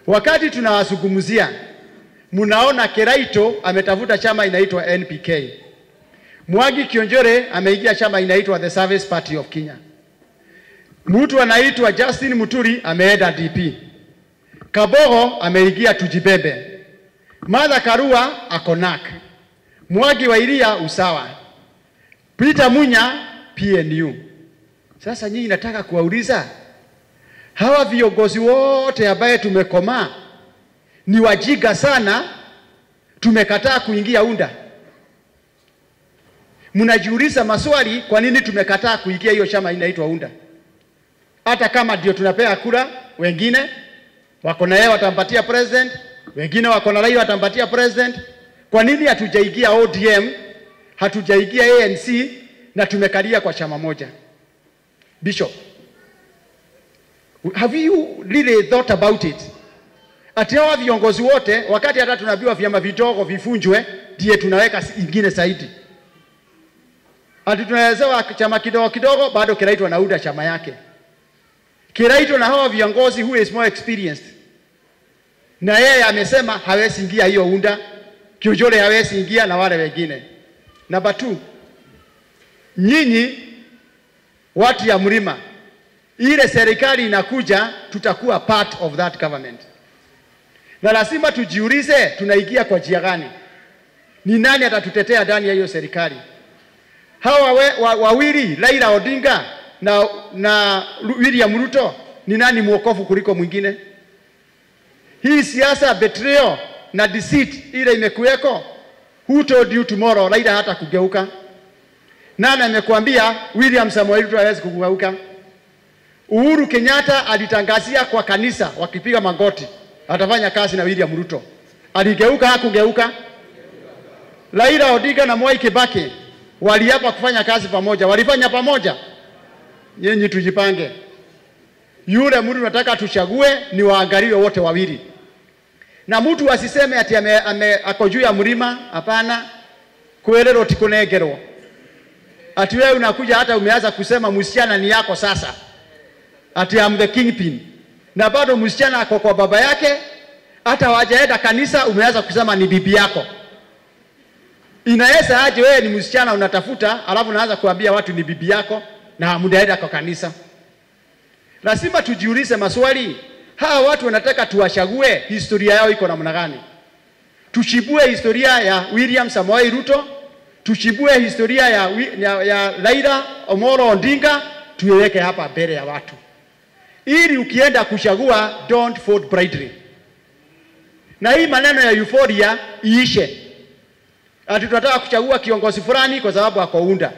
Wakati tunawazungumzia, mnaona Kiraito ametafuta chama inaitwa NPK. Mwangi Kionjore ameingia chama inaitwa The Service Party of Kenya. Mtu anaitwa Justin Muturi ameenda DP. Kabogo ameingia Tujibebe. Martha Karua akonak. Mwangi wa Iria Usawa. Peter Munya PNU. Sasa nyinyi nataka kuwauliza, hawa viongozi wote ambaye tumekoma ni wajiga sana, tumekataa kuingia UNDA. Mnajiuliza maswali, kwa nini tumekataa kuingia hiyo chama inaitwa UNDA? Hata kama ndio tunapea kura, wengine wako na yeye watampatia president, wengine wako na Raila watampatia president. Kwa nini hatujaingia ODM, hatujaingia ANC na tumekalia kwa chama moja? Bishop, have you really thought about it? Ati hawa viongozi wote, wakati hata tunabiwa vyama vidogo vifunjwe, ndiye tunaweka ingine zaidi. Ati tunaelezewa chama kidogo kidogo, bado Kiraito na UNDA chama yake. Kiraito na hawa viongozi who is more experienced, na yeye amesema hawezi ingia hiyo UNDA. Kionjore hawezi ingia na wale wengine. Number 2, nyinyi watu ya mlima, ile serikali inakuja, tutakuwa part of that government. Na lazima tujiulize, tunaingia kwa njia gani? Ni nani atatutetea ndani ya hiyo serikali? Hawa wawili, Raila Odinga na William Ruto, ni nani mwokofu kuliko mwingine? Hii siasa betrayal na deceit ile imekuweko. Who told you tomorrow Raila hata kugeuka? Nani amekuambia William Samoei Ruto hawezi kugeuka? Uhuru Kenyatta alitangazia kwa kanisa wakipiga magoti atafanya kazi na William Ruto. Aligeuka hakugeuka? Raila Odinga na Mwai Kibaki waliapa kufanya kazi pamoja, walifanya pamoja. Nyinyi tujipange. Yule mtu nataka tuchague ni waangaliwe wote wawili. Na mtu asiseme ati ako juu ya mlima, hapana. Kuelero tikunegero. Ati wewe unakuja hata umeanza kusema msichana ni yako sasa. Ati I'm the kingpin. Na bado msichana ako kwa baba yake, hata hawajaenda kanisa umeanza kusema ni bibi yako. Inaweza aje wewe ni msichana unatafuta, alafu unaanza kuambia watu ni bibi yako na hamjaenda kwa kanisa? Lazima tujiulize maswali. Hawa watu wanataka tuwachague, historia yao iko namna gani? Tuchibue historia ya William Samoei Ruto, tuchibue historia ya Raila Omolo Odinga, tuiweke hapa mbele ya watu. Ili ukienda kuchagua, don't vote blindly. Na hii maneno ya euphoria iishe. Ati tunataka kuchagua kiongozi fulani kwa sababu ako UNDA.